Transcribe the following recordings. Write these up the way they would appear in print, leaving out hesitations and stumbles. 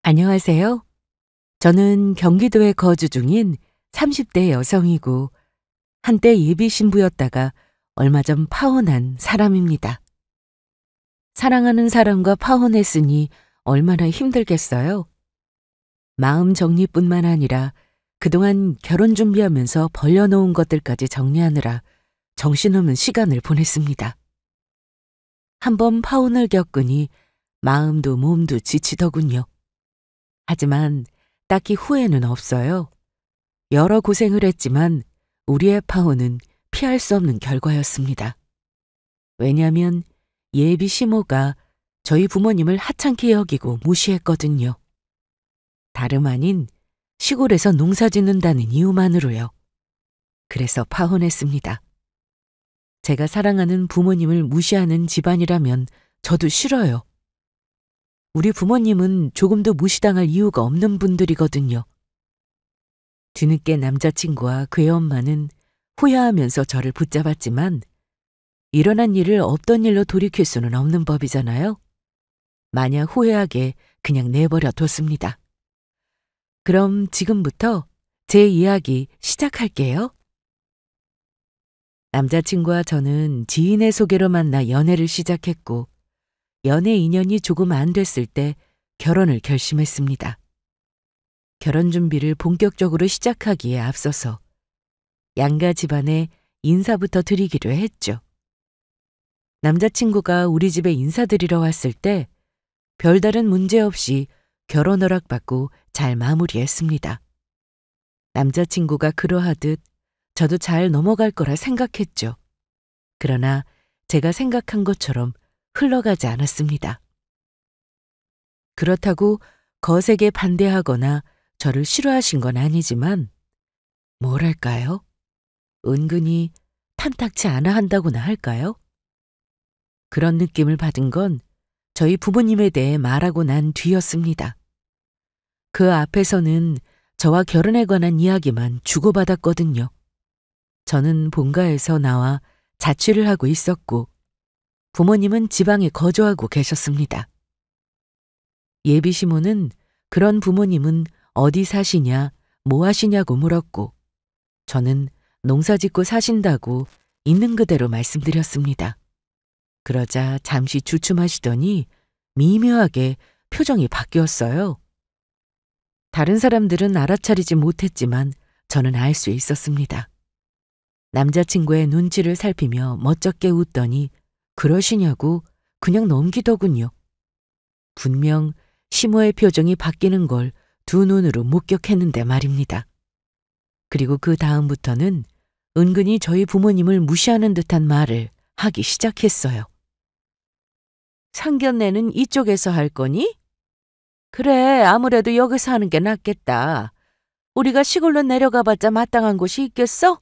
안녕하세요. 저는 경기도에 거주 중인 30대 여성이고 한때 예비 신부였다가 얼마 전 파혼한 사람입니다. 사랑하는 사람과 파혼했으니 얼마나 힘들겠어요. 마음 정리뿐만 아니라 그동안 결혼 준비하면서 벌려놓은 것들까지 정리하느라 정신없는 시간을 보냈습니다. 한번 파혼을 겪으니 마음도 몸도 지치더군요. 하지만 딱히 후회는 없어요. 여러 고생을 했지만 우리의 파혼은 피할 수 없는 결과였습니다. 왜냐하면 예비 시모가 저희 부모님을 하찮게 여기고 무시했거든요. 다름 아닌 시골에서 농사 짓는다는 이유만으로요. 그래서 파혼했습니다. 제가 사랑하는 부모님을 무시하는 집안이라면 저도 싫어요. 우리 부모님은 조금도 무시당할 이유가 없는 분들이거든요. 뒤늦게 남자친구와 그의 엄마는 후회하면서 저를 붙잡았지만 일어난 일을 없던 일로 돌이킬 수는 없는 법이잖아요. 마냥 후회하게 그냥 내버려 뒀습니다. 그럼 지금부터 제 이야기 시작할게요. 남자친구와 저는 지인의 소개로 만나 연애를 시작했고 연애 인연이 조금 안 됐을 때 결혼을 결심했습니다. 결혼 준비를 본격적으로 시작하기에 앞서서 양가 집안에 인사부터 드리기로 했죠. 남자친구가 우리 집에 인사드리러 왔을 때 별다른 문제 없이 결혼 허락받고 잘 마무리했습니다. 남자친구가 그러하듯 저도 잘 넘어갈 거라 생각했죠. 그러나 제가 생각한 것처럼 흘러가지 않았습니다. 그렇다고 거세게 반대하거나 저를 싫어하신 건 아니지만 뭐랄까요? 은근히 탐탁치 않아 한다고나 할까요? 그런 느낌을 받은 건 저희 부모님에 대해 말하고 난 뒤였습니다. 그 앞에서는 저와 결혼에 관한 이야기만 주고받았거든요. 저는 본가에서 나와 자취를 하고 있었고 부모님은 지방에 거주하고 계셨습니다. 예비 시모는 그런 부모님은 어디 사시냐, 뭐 하시냐고 물었고 저는 농사 짓고 사신다고 있는 그대로 말씀드렸습니다. 그러자 잠시 주춤하시더니 미묘하게 표정이 바뀌었어요. 다른 사람들은 알아차리지 못했지만 저는 알 수 있었습니다. 남자친구의 눈치를 살피며 멋쩍게 웃더니 그러시냐고 그냥 넘기더군요. 분명 시모의 표정이 바뀌는 걸 두 눈으로 목격했는데 말입니다. 그리고 그 다음부터는 은근히 저희 부모님을 무시하는 듯한 말을 하기 시작했어요. 상견례는 이쪽에서 할 거니? 그래, 아무래도 여기서 하는 게 낫겠다. 우리가 시골로 내려가봤자 마땅한 곳이 있겠어?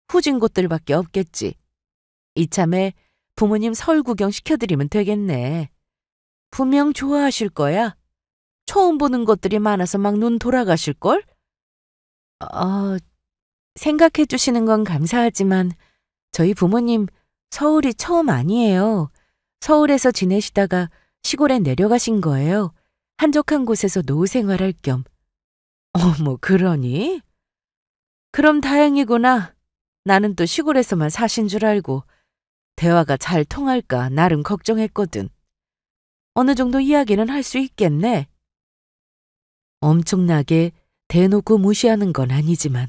후진 곳들밖에 없겠지. 이참에 부모님 서울 구경 시켜드리면 되겠네. 분명 좋아하실 거야. 처음 보는 것들이 많아서 막 눈 돌아가실걸? 생각해 주시는 건 감사하지만 저희 부모님 서울이 처음 아니에요. 서울에서 지내시다가 시골에 내려가신 거예요. 한적한 곳에서 노후 생활할 겸. 어머, 그러니? 그럼 다행이구나. 나는 또 시골에서만 사신 줄 알고 대화가 잘 통할까 나름 걱정했거든. 어느 정도 이야기는 할 수 있겠네. 엄청나게 대놓고 무시하는 건 아니지만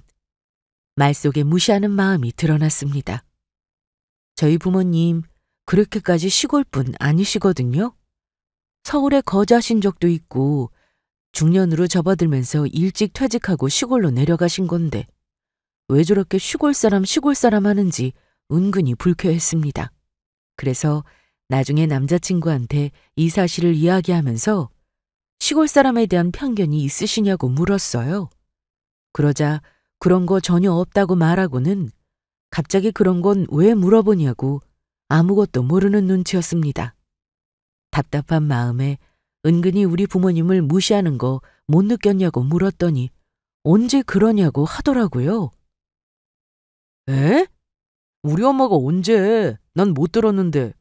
말 속에 무시하는 마음이 드러났습니다. 저희 부모님 그렇게까지 시골분 아니시거든요. 서울에 거주하신 적도 있고 중년으로 접어들면서 일찍 퇴직하고 시골로 내려가신 건데 왜 저렇게 시골 사람 하는지 은근히 불쾌했습니다. 그래서 나중에 남자친구한테 이 사실을 이야기하면서 시골 사람에 대한 편견이 있으시냐고 물었어요. 그러자 그런 거 전혀 없다고 말하고는 갑자기 그런 건 왜 물어보냐고 아무것도 모르는 눈치였습니다. 답답한 마음에 은근히 우리 부모님을 무시하는 거 못 느꼈냐고 물었더니 언제 그러냐고 하더라고요. 에? 우리 엄마가 언제? 난 못 들었는데.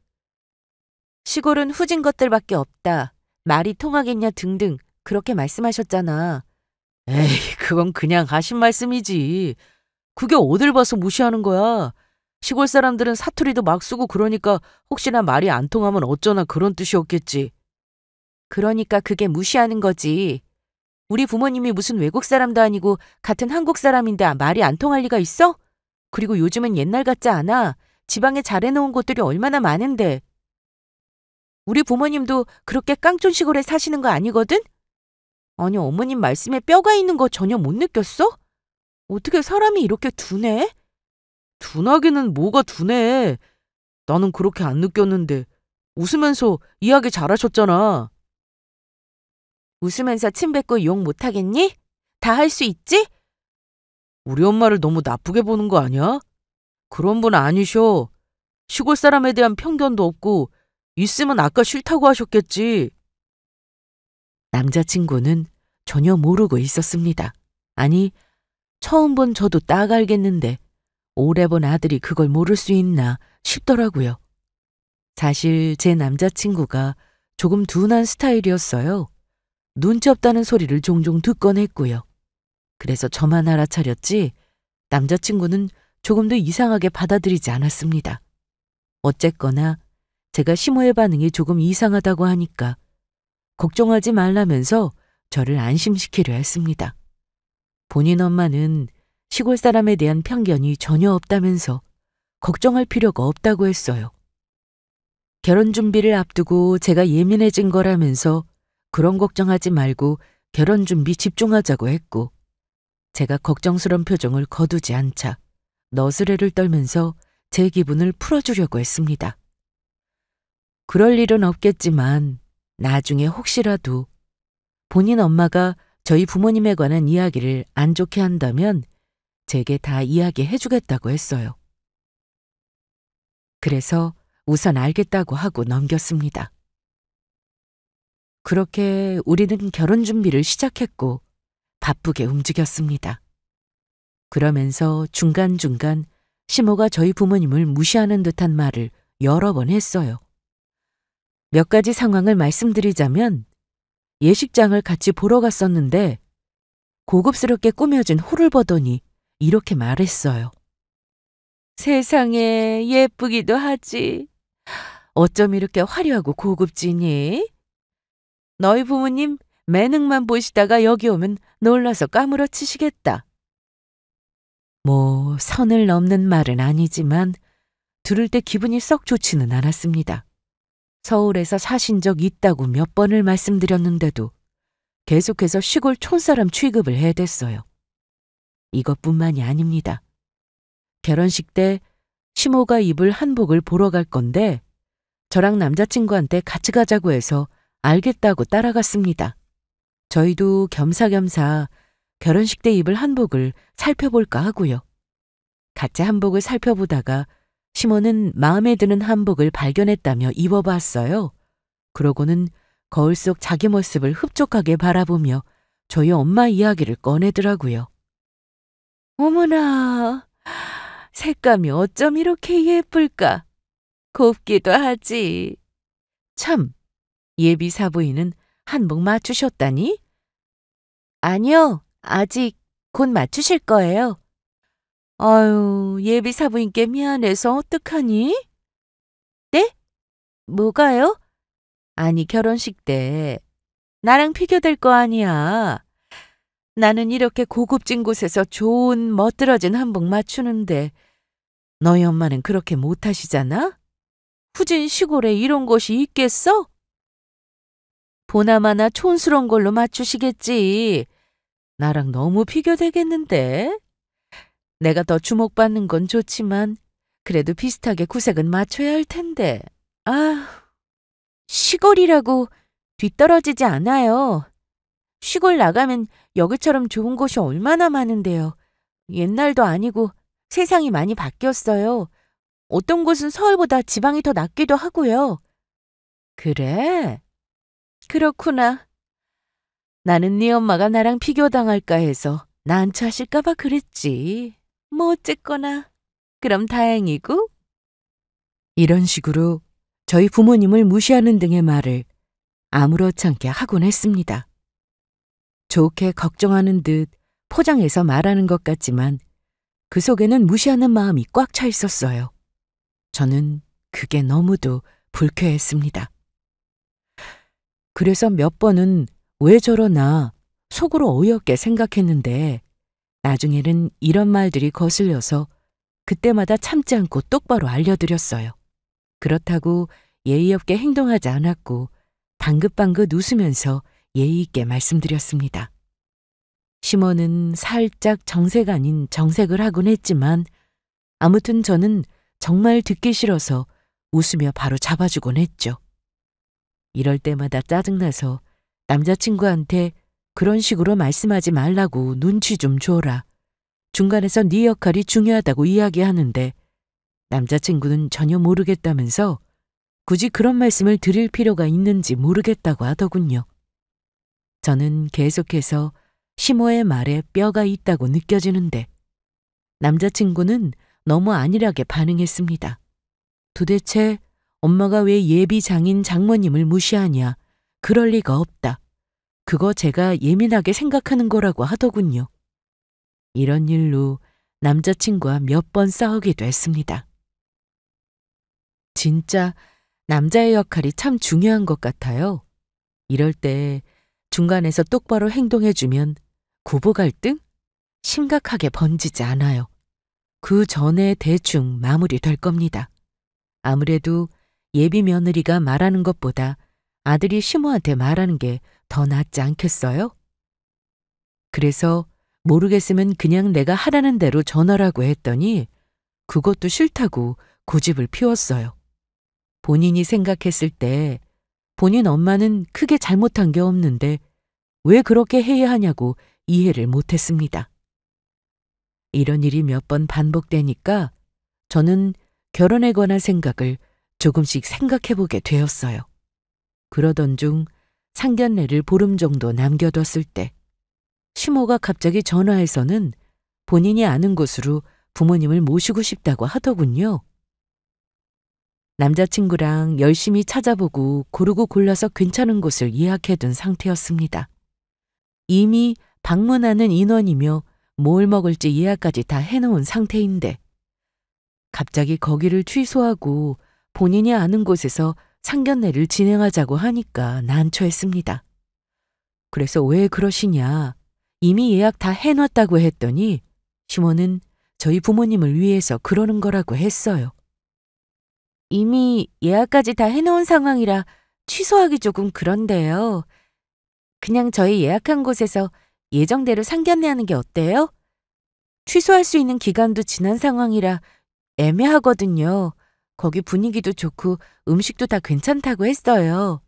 시골은 후진 것들밖에 없다. 말이 통하겠냐 등등 그렇게 말씀하셨잖아. 에이, 그건 그냥 하신 말씀이지. 그게 어딜 봐서 무시하는 거야. 시골 사람들은 사투리도 막 쓰고 그러니까 혹시나 말이 안 통하면 어쩌나 그런 뜻이었겠지. 그러니까 그게 무시하는 거지. 우리 부모님이 무슨 외국 사람도 아니고 같은 한국 사람인데 말이 안 통할 리가 있어? 그리고 요즘은 옛날 같지 않아. 지방에 잘해놓은 곳들이 얼마나 많은데. 우리 부모님도 그렇게 깡촌 시골에 사시는 거 아니거든? 아니, 어머님 말씀에 뼈가 있는 거 전혀 못 느꼈어? 어떻게 사람이 이렇게 둔해? 둔하기는 뭐가 둔해. 나는 그렇게 안 느꼈는데. 웃으면서 이야기 잘하셨잖아. 웃으면서 침 뱉고 욕 못하겠니? 다 할 수 있지? 우리 엄마를 너무 나쁘게 보는 거 아니야? 그런 분 아니셔. 시골 사람에 대한 편견도 없고 있으면 아까 싫다고 하셨겠지. 남자친구는 전혀 모르고 있었습니다. 아니, 처음 본 저도 딱 알겠는데 오래 본 아들이 그걸 모를 수 있나 싶더라고요. 사실 제 남자친구가 조금 둔한 스타일이었어요. 눈치 없다는 소리를 종종 듣곤 했고요. 그래서 저만 알아차렸지 남자친구는 조금도 이상하게 받아들이지 않았습니다. 어쨌거나 제가 시모의 반응이 조금 이상하다고 하니까 걱정하지 말라면서 저를 안심시키려 했습니다. 본인 엄마는 시골 사람에 대한 편견이 전혀 없다면서 걱정할 필요가 없다고 했어요. 결혼 준비를 앞두고 제가 예민해진 거라면서 그런 걱정하지 말고 결혼 준비 집중하자고 했고 제가 걱정스런 표정을 거두지 않자 너스레를 떨면서 제 기분을 풀어주려고 했습니다. 그럴 일은 없겠지만 나중에 혹시라도 본인 엄마가 저희 부모님에 관한 이야기를 안 좋게 한다면 제게 다 이야기해 주겠다고 했어요. 그래서 우선 알겠다고 하고 넘겼습니다. 그렇게 우리는 결혼 준비를 시작했고 바쁘게 움직였습니다. 그러면서 중간중간 시모가 저희 부모님을 무시하는 듯한 말을 여러 번 했어요. 몇 가지 상황을 말씀드리자면 예식장을 같이 보러 갔었는데 고급스럽게 꾸며진 홀을 보더니 이렇게 말했어요. 세상에 예쁘기도 하지. 어쩜 이렇게 화려하고 고급지니? 너희 부모님 매능만 보시다가 여기 오면 놀라서 까무러치시겠다. 뭐 선을 넘는 말은 아니지만 들을 때 기분이 썩 좋지는 않았습니다. 서울에서 사신 적 있다고 몇 번을 말씀드렸는데도 계속해서 시골 촌사람 취급을 해댔어요. 이것뿐만이 아닙니다. 결혼식 때 시모가 입을 한복을 보러 갈 건데 저랑 남자친구한테 같이 가자고 해서 알겠다고 따라갔습니다. 저희도 겸사겸사 결혼식 때 입을 한복을 살펴볼까 하고요. 같이 한복을 살펴보다가 시모는 마음에 드는 한복을 발견했다며 입어봤어요. 그러고는 거울 속 자기 모습을 흡족하게 바라보며 저희 엄마 이야기를 꺼내더라고요. 어머나, 색감이 어쩜 이렇게 예쁠까? 곱기도 하지. 참, 예비 사부인은 한복 맞추셨다니? 아니요, 아직 곧 맞추실 거예요. 아유, 예비 사부인께 미안해서 어떡하니? 네? 뭐가요? 아니, 결혼식 때 나랑 비교될 거 아니야. 나는 이렇게 고급진 곳에서 좋은 멋들어진 한복 맞추는데 너희 엄마는 그렇게 못하시잖아? 후진 시골에 이런 곳이 있겠어? 보나마나 촌스러운 걸로 맞추시겠지. 나랑 너무 비교되겠는데? 내가 더 주목받는 건 좋지만 그래도 비슷하게 구색은 맞춰야 할 텐데. 아, 시골이라고 뒤떨어지지 않아요. 시골 나가면 여기처럼 좋은 곳이 얼마나 많은데요. 옛날도 아니고 세상이 많이 바뀌었어요. 어떤 곳은 서울보다 지방이 더 낫기도 하고요. 그래? 그렇구나. 나는 네 엄마가 나랑 비교당할까 해서 난처 하실까 봐 그랬지. 뭐 어쨌거나 그럼 다행이고. 이런 식으로 저희 부모님을 무시하는 등의 말을 아무렇지 않게 하곤 했습니다. 좋게 걱정하는 듯 포장해서 말하는 것 같지만 그 속에는 무시하는 마음이 꽉 차 있었어요. 저는 그게 너무도 불쾌했습니다. 그래서 몇 번은 왜 저러나 속으로 어이없게 생각했는데 나중에는 이런 말들이 거슬려서 그때마다 참지 않고 똑바로 알려드렸어요. 그렇다고 예의 없게 행동하지 않았고 방긋방긋 웃으면서 예의 있게 말씀드렸습니다. 시몬은 살짝 정색 아닌 정색을 하곤 했지만 아무튼 저는 정말 듣기 싫어서 웃으며 바로 잡아주곤 했죠. 이럴 때마다 짜증나서 남자친구한테 그런 식으로 말씀하지 말라고 눈치 좀 줘라. 중간에서 네 역할이 중요하다고 이야기하는데 남자친구는 전혀 모르겠다면서 굳이 그런 말씀을 드릴 필요가 있는지 모르겠다고 하더군요. 저는 계속해서 시모의 말에 뼈가 있다고 느껴지는데 남자친구는 너무 안일하게 반응했습니다. 도대체 엄마가 왜 예비 장인 장모님을 무시하냐? 그럴 리가 없다. 그거 제가 예민하게 생각하는 거라고 하더군요. 이런 일로 남자친구와 몇 번 싸우기도 했습니다. 진짜 남자의 역할이 참 중요한 것 같아요. 이럴 때 중간에서 똑바로 행동해주면 부부 갈등? 심각하게 번지지 않아요. 그 전에 대충 마무리될 겁니다. 아무래도 예비 며느리가 말하는 것보다 아들이 시모한테 말하는 게 더 낫지 않겠어요? 그래서 모르겠으면 그냥 내가 하라는 대로 전하라고 했더니 그것도 싫다고 고집을 피웠어요. 본인이 생각했을 때 본인 엄마는 크게 잘못한 게 없는데 왜 그렇게 해야 하냐고 이해를 못했습니다. 이런 일이 몇 번 반복되니까 저는 결혼에 관한 생각을 조금씩 생각해보게 되었어요. 그러던 중 상견례를 보름 정도 남겨뒀을 때 시모가 갑자기 전화해서는 본인이 아는 곳으로 부모님을 모시고 싶다고 하더군요. 남자친구랑 열심히 찾아보고 고르고 골라서 괜찮은 곳을 예약해둔 상태였습니다. 이미 방문하는 인원이며 뭘 먹을지 예약까지 다 해놓은 상태인데 갑자기 거기를 취소하고 본인이 아는 곳에서 상견례를 진행하자고 하니까 난처했습니다. 그래서 왜 그러시냐? 이미 예약 다 해놨다고 했더니 시모는 저희 부모님을 위해서 그러는 거라고 했어요. 이미 예약까지 다 해놓은 상황이라 취소하기 조금 그런데요. 그냥 저희 예약한 곳에서 예정대로 상견례하는 게 어때요? 취소할 수 있는 기간도 지난 상황이라 애매하거든요. 거기 분위기도 좋고 음식도 다 괜찮다고 했어요.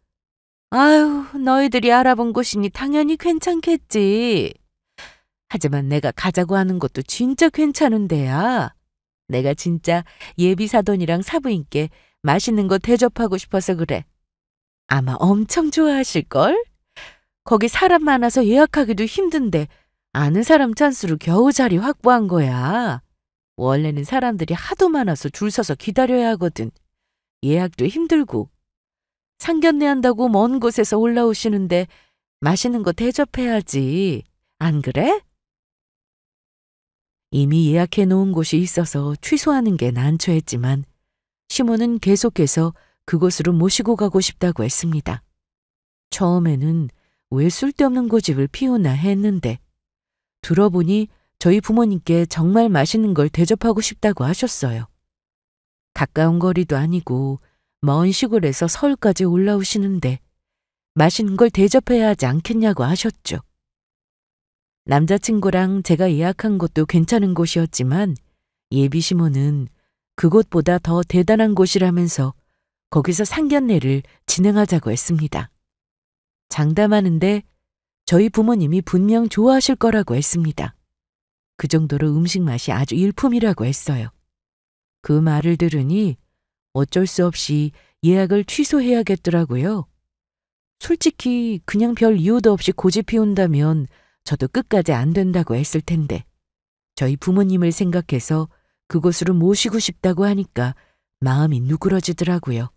아유, 너희들이 알아본 곳이니 당연히 괜찮겠지. 하지만 내가 가자고 하는 것도 진짜 괜찮은 데야. 내가 진짜 예비 사돈이랑 사부인께 맛있는 거 대접하고 싶어서 그래. 아마 엄청 좋아하실걸? 거기 사람 많아서 예약하기도 힘든데 아는 사람 찬스로 겨우 자리 확보한 거야. 원래는 사람들이 하도 많아서 줄 서서 기다려야 하거든. 예약도 힘들고. 상견례 한다고 먼 곳에서 올라오시는데 맛있는 거 대접해야지. 안 그래? 이미 예약해 놓은 곳이 있어서 취소하는 게 난처했지만 시모는 계속해서 그곳으로 모시고 가고 싶다고 했습니다. 처음에는 왜 쓸데없는 고집을 피우나 했는데 들어보니 저희 부모님께 정말 맛있는 걸 대접하고 싶다고 하셨어요. 가까운 거리도 아니고 먼 시골에서 서울까지 올라오시는데 맛있는 걸 대접해야 하지 않겠냐고 하셨죠. 남자친구랑 제가 예약한 곳도 괜찮은 곳이었지만 예비 시모는 그곳보다 더 대단한 곳이라면서 거기서 상견례를 진행하자고 했습니다. 장담하는데 저희 부모님이 분명 좋아하실 거라고 했습니다. 그 정도로 음식 맛이 아주 일품이라고 했어요. 그 말을 들으니 어쩔 수 없이 예약을 취소해야겠더라고요. 솔직히 그냥 별 이유도 없이 고집 피운다면 저도 끝까지 안 된다고 했을 텐데 저희 부모님을 생각해서 그곳으로 모시고 싶다고 하니까 마음이 누그러지더라고요.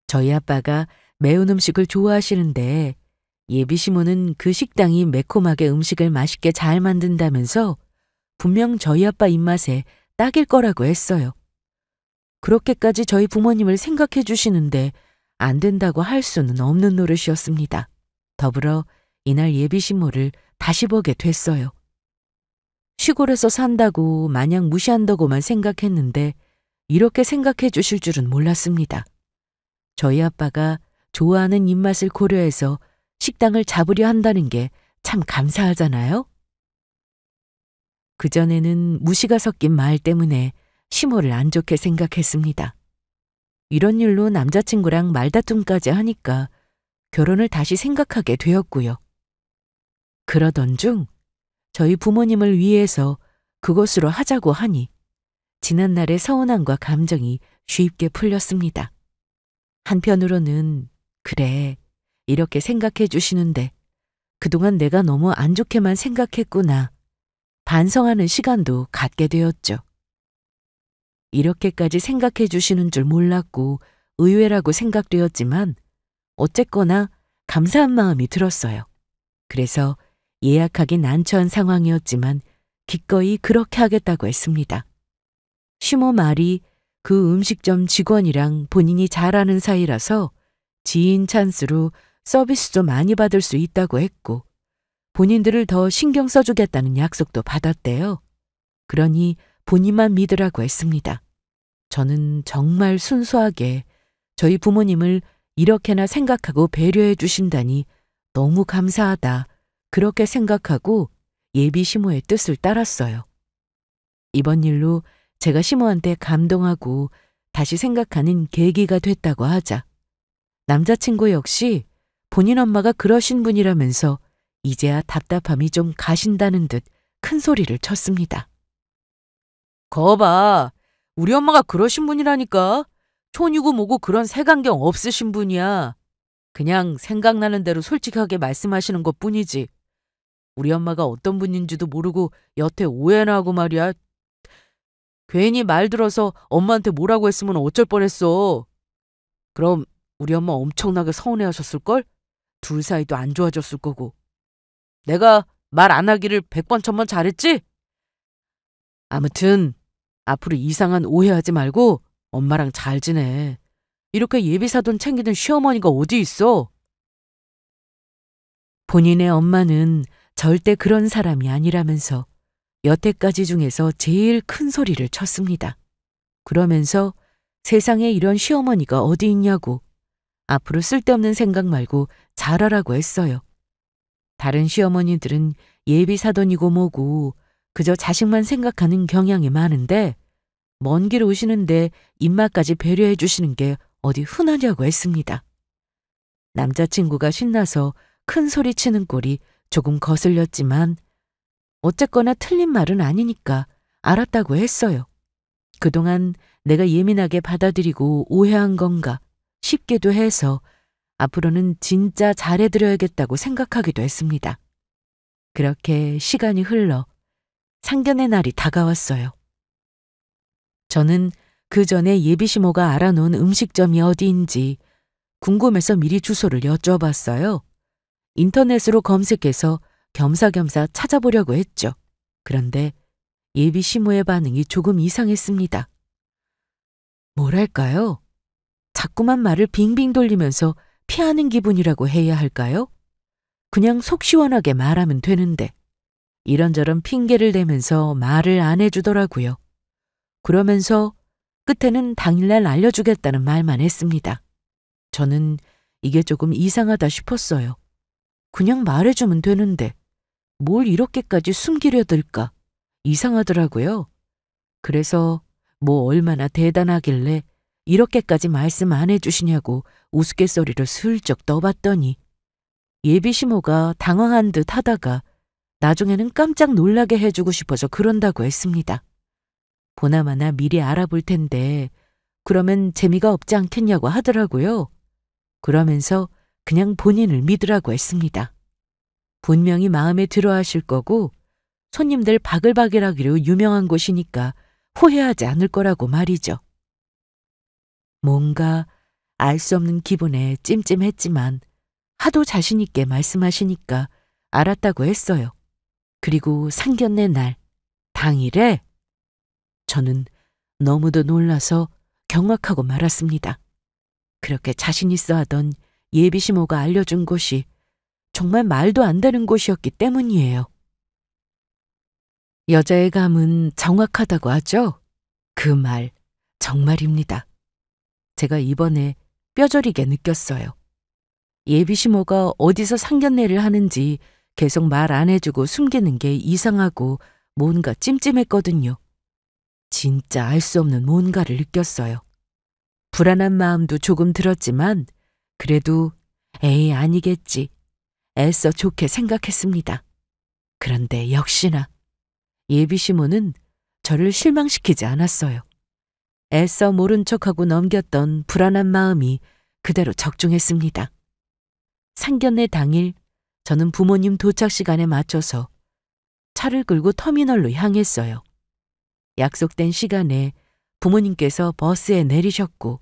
저희 아빠가 매운 음식을 좋아하시는데 예비 시모는 그 식당이 매콤하게 음식을 맛있게 잘 만든다면서 분명 저희 아빠 입맛에 딱일 거라고 했어요. 그렇게까지 저희 부모님을 생각해 주시는데 안 된다고 할 수는 없는 노릇이었습니다. 더불어 이날 예비 시모를 다시 보게 됐어요. 시골에서 산다고 마냥 무시한다고만 생각했는데 이렇게 생각해 주실 줄은 몰랐습니다. 저희 아빠가 좋아하는 입맛을 고려해서 식당을 잡으려 한다는 게 참 감사하잖아요. 그전에는 무시가 섞인 말 때문에 시모를 안 좋게 생각했습니다. 이런 일로 남자친구랑 말다툼까지 하니까 결혼을 다시 생각하게 되었고요. 그러던 중 저희 부모님을 위해서 그것으로 하자고 하니 지난날의 서운함과 감정이 쉽게 풀렸습니다. 한편으로는 그래, 이렇게 생각해 주시는데 그동안 내가 너무 안 좋게만 생각했구나 반성하는 시간도 갖게 되었죠. 이렇게까지 생각해 주시는 줄 몰랐고 의외라고 생각되었지만 어쨌거나 감사한 마음이 들었어요. 그래서 예약하기 난처한 상황이었지만 기꺼이 그렇게 하겠다고 했습니다. 시모 말이 그 음식점 직원이랑 본인이 잘 아는 사이라서 지인 찬스로 서비스도 많이 받을 수 있다고 했고 본인들을 더 신경 써주겠다는 약속도 받았대요. 그러니 본인만 믿으라고 했습니다. 저는 정말 순수하게 저희 부모님을 이렇게나 생각하고 배려해 주신다니 너무 감사하다. 그렇게 생각하고 예비 시모의 뜻을 따랐어요. 이번 일로 제가 시모한테 감동하고 다시 생각하는 계기가 됐다고 하자 남자친구 역시 본인 엄마가 그러신 분이라면서 이제야 답답함이 좀 가신다는 듯 큰 소리를 쳤습니다. 거봐, 우리 엄마가 그러신 분이라니까. 촌이고 뭐고 그런 색안경 없으신 분이야. 그냥 생각나는 대로 솔직하게 말씀하시는 것뿐이지. 우리 엄마가 어떤 분인지도 모르고 여태 오해나 하고 말이야. 괜히 말 들어서 엄마한테 뭐라고 했으면 어쩔 뻔했어. 그럼 우리 엄마 엄청나게 서운해하셨을걸? 둘 사이도 안 좋아졌을 거고. 내가 말 안 하기를 100번 1000번 잘했지? 아무튼 앞으로 이상한 오해하지 말고 엄마랑 잘 지내. 이렇게 예비사돈 챙기는 시어머니가 어디 있어? 본인의 엄마는 절대 그런 사람이 아니라면서 여태까지 중에서 제일 큰 소리를 쳤습니다. 그러면서 세상에 이런 시어머니가 어디 있냐고 앞으로 쓸데없는 생각 말고 잘하라고 했어요. 다른 시어머니들은 예비사돈이고 뭐고 그저 자식만 생각하는 경향이 많은데 먼 길 오시는데 입맛까지 배려해 주시는 게 어디 흔하냐고 했습니다. 남자친구가 신나서 큰 소리 치는 꼴이 조금 거슬렸지만 어쨌거나 틀린 말은 아니니까 알았다고 했어요. 그동안 내가 예민하게 받아들이고 오해한 건가 싶기도 해서 앞으로는 진짜 잘해드려야겠다고 생각하기도 했습니다. 그렇게 시간이 흘러 상견의 날이 다가왔어요. 저는 그 전에 예비시모가 알아놓은 음식점이 어디인지 궁금해서 미리 주소를 여쭤봤어요. 인터넷으로 검색해서 겸사겸사 찾아보려고 했죠. 그런데 예비시모의 반응이 조금 이상했습니다. 뭐랄까요? 자꾸만 말을 빙빙 돌리면서 피하는 기분이라고 해야 할까요? 그냥 속 시원하게 말하면 되는데 이런저런 핑계를 대면서 말을 안 해주더라고요. 그러면서 끝에는 당일날 알려주겠다는 말만 했습니다. 저는 이게 조금 이상하다 싶었어요. 그냥 말해주면 되는데 뭘 이렇게까지 숨기려 들까 이상하더라고요. 그래서 뭐 얼마나 대단하길래 이렇게까지 말씀 안 해주시냐고 우스갯소리를 슬쩍 떠봤더니 예비시모가 당황한 듯 하다가 나중에는 깜짝 놀라게 해주고 싶어서 그런다고 했습니다. 보나마나 미리 알아볼 텐데 그러면 재미가 없지 않겠냐고 하더라고요. 그러면서 그냥 본인을 믿으라고 했습니다. 분명히 마음에 들어 하실 거고 손님들 바글바글하기로 유명한 곳이니까 후회하지 않을 거라고 말이죠. 뭔가 알 수 없는 기분에 찜찜했지만 하도 자신있게 말씀하시니까 알았다고 했어요. 그리고 상견례 날, 당일에 저는 너무도 놀라서 경악하고 말았습니다. 그렇게 자신있어 하던 예비시모가 알려준 곳이 정말 말도 안 되는 곳이었기 때문이에요. 여자의 감은 정확하다고 하죠? 그 말, 정말입니다. 제가 이번에 뼈저리게 느꼈어요. 예비시모가 어디서 상견례를 하는지 계속 말 안 해주고 숨기는 게 이상하고 뭔가 찜찜했거든요. 진짜 알 수 없는 뭔가를 느꼈어요. 불안한 마음도 조금 들었지만 그래도 에이 아니겠지. 애써 좋게 생각했습니다. 그런데 역시나 예비시모는 저를 실망시키지 않았어요. 애써 모른 척하고 넘겼던 불안한 마음이 그대로 적중했습니다. 상견례 당일 저는 부모님 도착 시간에 맞춰서 차를 끌고 터미널로 향했어요. 약속된 시간에 부모님께서 버스에 내리셨고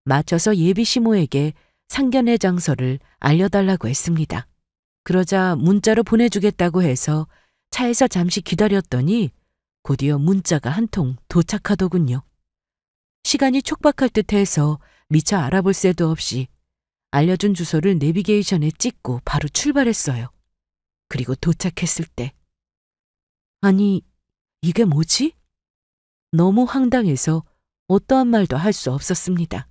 맞춰서 예비시모에게 상견례 장소를 알려달라고 했습니다. 그러자 문자로 보내주겠다고 해서 차에서 잠시 기다렸더니 곧이어 문자가 한 통 도착하더군요. 시간이 촉박할 듯해서 미처 알아볼 새도 없이 알려준 주소를 내비게이션에 찍고 바로 출발했어요. 그리고 도착했을 때 아니, 이게 뭐지? 너무 황당해서 어떠한 말도 할 수 없었습니다.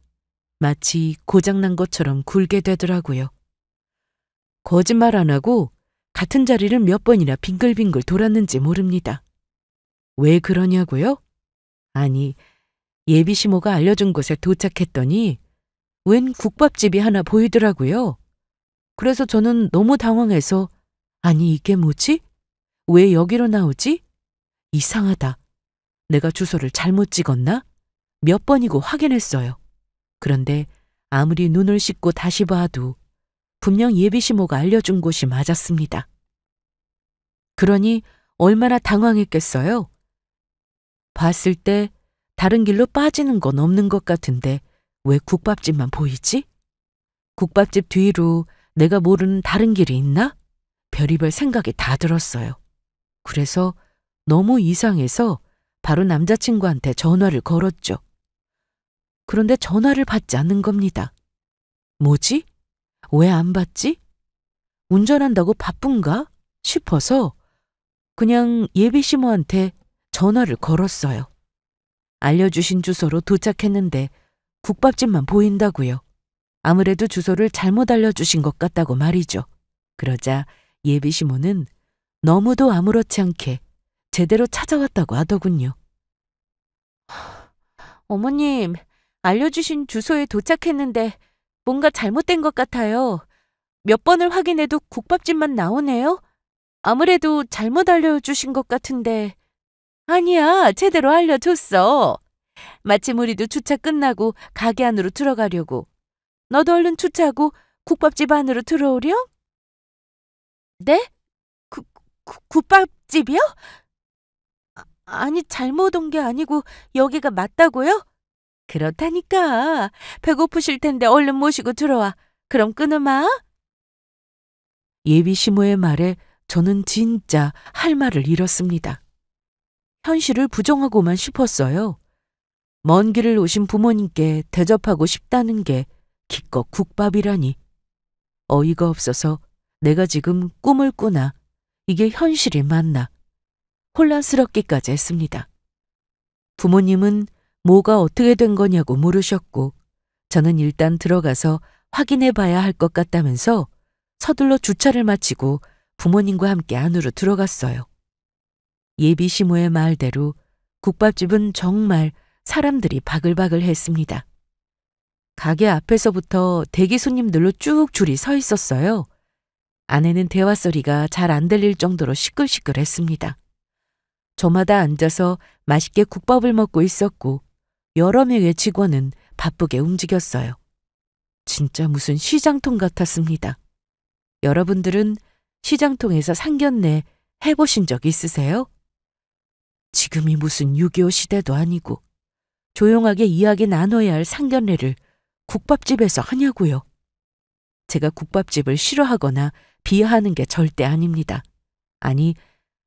마치 고장난 것처럼 굴게 되더라고요. 거짓말 안 하고 같은 자리를 몇 번이나 빙글빙글 돌았는지 모릅니다. 왜 그러냐고요? 아니, 예비시모가 알려준 곳에 도착했더니 웬 국밥집이 하나 보이더라고요. 그래서 저는 너무 당황해서 아니 이게 뭐지? 왜 여기로 나오지? 이상하다. 내가 주소를 잘못 찍었나? 몇 번이고 확인했어요. 그런데 아무리 눈을 씻고 다시 봐도 분명 예비시모가 알려준 곳이 맞았습니다. 그러니 얼마나 당황했겠어요? 봤을 때 다른 길로 빠지는 건 없는 것 같은데 왜 국밥집만 보이지? 국밥집 뒤로 내가 모르는 다른 길이 있나? 별의별 생각이 다 들었어요. 그래서 너무 이상해서 바로 남자친구한테 전화를 걸었죠. 그런데 전화를 받지 않는 겁니다. 뭐지? 왜 안 받지? 운전한다고 바쁜가? 싶어서 그냥 예비시모한테 전화를 걸었어요. 알려주신 주소로 도착했는데 국밥집만 보인다고요. 아무래도 주소를 잘못 알려주신 것 같다고 말이죠. 그러자 예비시모는 너무도 아무렇지 않게 제대로 찾아왔다고 하더군요. 어머님, 알려주신 주소에 도착했는데 뭔가 잘못된 것 같아요. 몇 번을 확인해도 국밥집만 나오네요. 아무래도 잘못 알려주신 것 같은데. 아니야, 제대로 알려줬어. 마침 우리도 주차 끝나고 가게 안으로 들어가려고. 너도 얼른 주차하고 국밥집 안으로 들어오렴? 네? 국밥집이요? 아니, 잘못 온 게 아니고 여기가 맞다고요? 그렇다니까. 배고프실 텐데 얼른 모시고 들어와. 그럼 끊으마. 예비시모의 말에 저는 진짜 할 말을 잃었습니다. 현실을 부정하고만 싶었어요. 먼 길을 오신 부모님께 대접하고 싶다는 게 기껏 국밥이라니. 어이가 없어서 내가 지금 꿈을 꾸나 이게 현실이 맞나 혼란스럽기까지 했습니다. 부모님은 뭐가 어떻게 된 거냐고 물으셨고 저는 일단 들어가서 확인해 봐야 할 것 같다면서 서둘러 주차를 마치고 부모님과 함께 안으로 들어갔어요. 예비시모의 말대로 국밥집은 정말 사람들이 바글바글 했습니다. 가게 앞에서부터 대기 손님들로 쭉 줄이 서 있었어요. 안에는 대화 소리가 잘 안 들릴 정도로 시끌시끌했습니다. 저마다 앉아서 맛있게 국밥을 먹고 있었고 여러 명의 직원은 바쁘게 움직였어요. 진짜 무슨 시장통 같았습니다. 여러분들은 시장통에서 상견례 해보신 적 있으세요? 지금이 무슨 6.25 시대도 아니고 조용하게 이야기 나눠야 할 상견례를 국밥집에서 하냐고요. 제가 국밥집을 싫어하거나 비하하는 게 절대 아닙니다. 아니,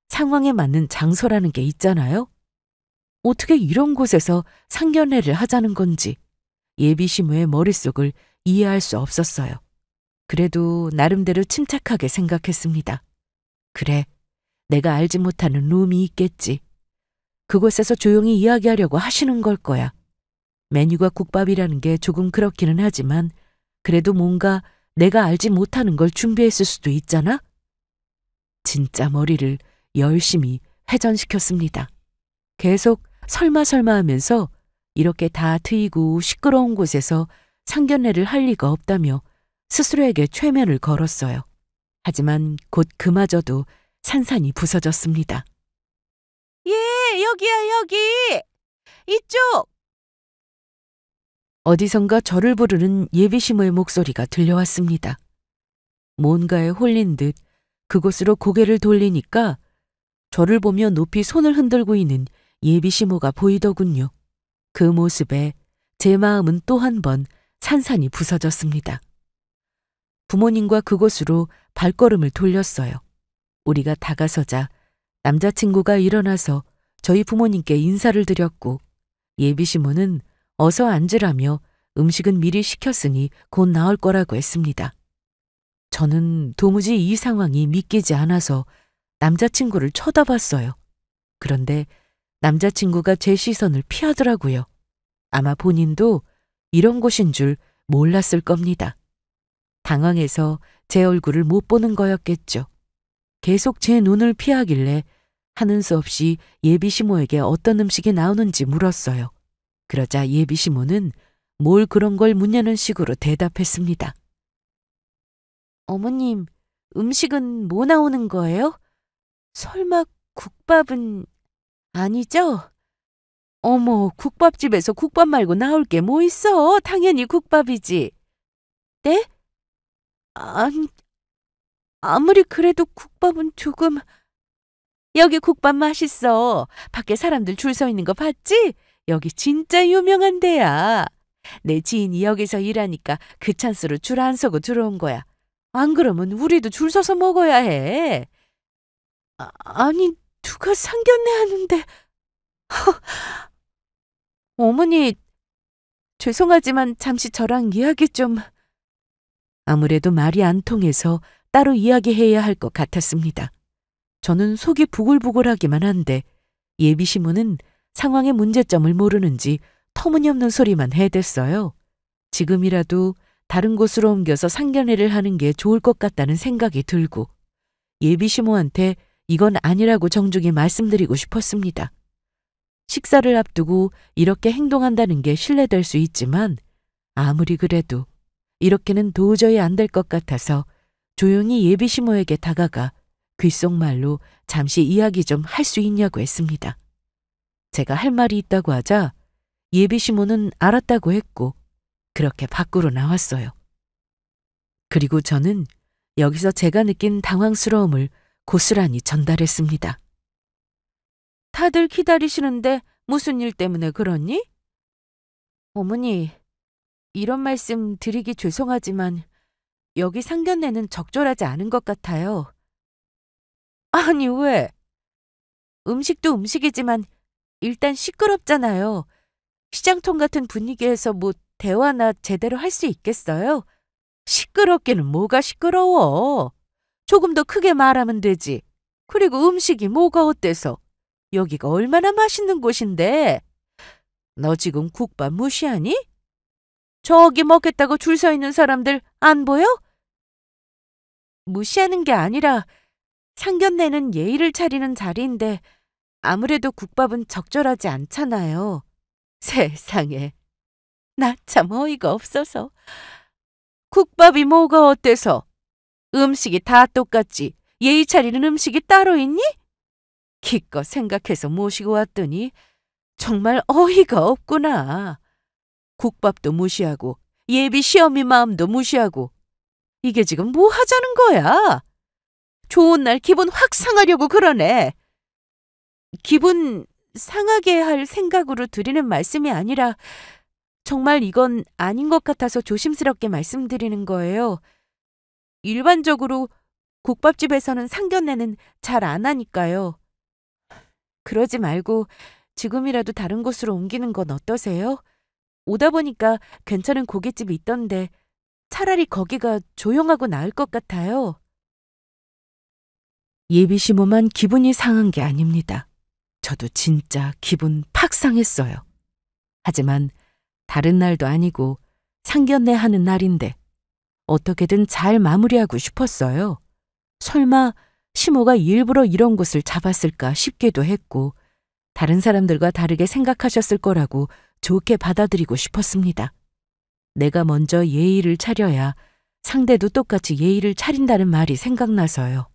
상황에 맞는 장소라는 게 있잖아요. 어떻게 이런 곳에서 상견례를 하자는 건지 예비시모의 머릿속을 이해할 수 없었어요. 그래도 나름대로 침착하게 생각했습니다. 그래, 내가 알지 못하는 룸이 있겠지. 그곳에서 조용히 이야기하려고 하시는 걸 거야. 메뉴가 국밥이라는 게 조금 그렇기는 하지만 그래도 뭔가 내가 알지 못하는 걸 준비했을 수도 있잖아? 진짜 머리를 열심히 회전시켰습니다. 계속 설마 하면서 이렇게 다 트이고 시끄러운 곳에서 상견례를 할 리가 없다며 스스로에게 최면을 걸었어요. 하지만 곧 그마저도 산산이 부서졌습니다. 예, 여기야, 여기! 이쪽! 어디선가 저를 부르는 예비시모의 목소리가 들려왔습니다. 뭔가에 홀린 듯 그곳으로 고개를 돌리니까 저를 보며 높이 손을 흔들고 있는 예비시모가 보이더군요. 그 모습에 제 마음은 또 한 번 산산이 부서졌습니다. 부모님과 그곳으로 발걸음을 돌렸어요. 우리가 다가서자 남자친구가 일어나서 저희 부모님께 인사를 드렸고 예비시모는 어서 앉으라며 음식은 미리 시켰으니 곧 나올 거라고 했습니다. 저는 도무지 이 상황이 믿기지 않아서 남자친구를 쳐다봤어요. 그런데 남자친구가 제 시선을 피하더라고요. 아마 본인도 이런 곳인 줄 몰랐을 겁니다. 당황해서 제 얼굴을 못 보는 거였겠죠. 계속 제 눈을 피하길래 하는 수 없이 예비시모에게 어떤 음식이 나오는지 물었어요. 그러자 예비시모는 뭘 그런 걸 묻냐는 식으로 대답했습니다. 어머님, 음식은 뭐 나오는 거예요? 설마 국밥은 아니죠? 어머, 국밥집에서 국밥 말고 나올 게 뭐 있어? 당연히 국밥이지. 네? 아니, 아무리 그래도 국밥은 조금... 여기 국밥 맛있어. 밖에 사람들 줄 서 있는 거 봤지? 여기 진짜 유명한 데야. 내 지인이 여기서 일하니까 그 찬스로 줄 안 서고 들어온 거야. 안 그러면 우리도 줄 서서 먹어야 해. 아니, 누가 상견례 하는데... 어머니, 죄송하지만 잠시 저랑 이야기 좀... 아무래도 말이 안 통해서 따로 이야기해야 할 것 같았습니다. 저는 속이 부글부글하기만 한데 예비시모는 상황의 문제점을 모르는지 터무니없는 소리만 해댔어요. 지금이라도 다른 곳으로 옮겨서 상견례를 하는 게 좋을 것 같다는 생각이 들고 예비시모한테 이건 아니라고 정중히 말씀드리고 싶었습니다. 식사를 앞두고 이렇게 행동한다는 게 실례될 수 있지만 아무리 그래도 이렇게는 도저히 안 될 것 같아서 조용히 예비시모에게 다가가 귓속말로 잠시 이야기 좀 할 수 있냐고 했습니다. 제가 할 말이 있다고 하자 예비시모는 알았다고 했고 그렇게 밖으로 나왔어요. 그리고 저는 여기서 제가 느낀 당황스러움을 고스란히 전달했습니다. 다들 기다리시는데 무슨 일 때문에 그러니? 어머니, 이런 말씀 드리기 죄송하지만 여기 상견례는 적절하지 않은 것 같아요. 아니, 왜? 음식도 음식이지만 일단 시끄럽잖아요. 시장통 같은 분위기에서 뭐 대화나 제대로 할 수 있겠어요? 시끄럽기는 뭐가 시끄러워. 조금 더 크게 말하면 되지. 그리고 음식이 뭐가 어때서? 여기가 얼마나 맛있는 곳인데. 너 지금 국밥 무시하니? 저기 먹겠다고 줄 서 있는 사람들 안 보여? 무시하는 게 아니라 상견례는 예의를 차리는 자리인데 아무래도 국밥은 적절하지 않잖아요. 세상에. 나 참 어이가 없어서. 국밥이 뭐가 어때서? 음식이 다 똑같지. 예의 차리는 음식이 따로 있니? 기껏 생각해서 모시고 왔더니 정말 어이가 없구나. 국밥도 무시하고 예비 시어미 마음도 무시하고 이게 지금 뭐 하자는 거야? 좋은 날 기분 확 상하려고 그러네. 기분 상하게 할 생각으로 드리는 말씀이 아니라 정말 이건 아닌 것 같아서 조심스럽게 말씀드리는 거예요. 일반적으로 국밥집에서는 상견례는 잘 안 하니까요. 그러지 말고 지금이라도 다른 곳으로 옮기는 건 어떠세요? 오다 보니까 괜찮은 고깃집이 있던데 차라리 거기가 조용하고 나을 것 같아요. 예비 시모만 기분이 상한 게 아닙니다. 저도 진짜 기분 팍 상했어요. 하지만 다른 날도 아니고 상견례 하는 날인데 어떻게든 잘 마무리하고 싶었어요. 설마 시모가 일부러 이런 곳을 잡았을까 싶기도 했고 다른 사람들과 다르게 생각하셨을 거라고 좋게 받아들이고 싶었습니다. 내가 먼저 예의를 차려야 상대도 똑같이 예의를 차린다는 말이 생각나서요.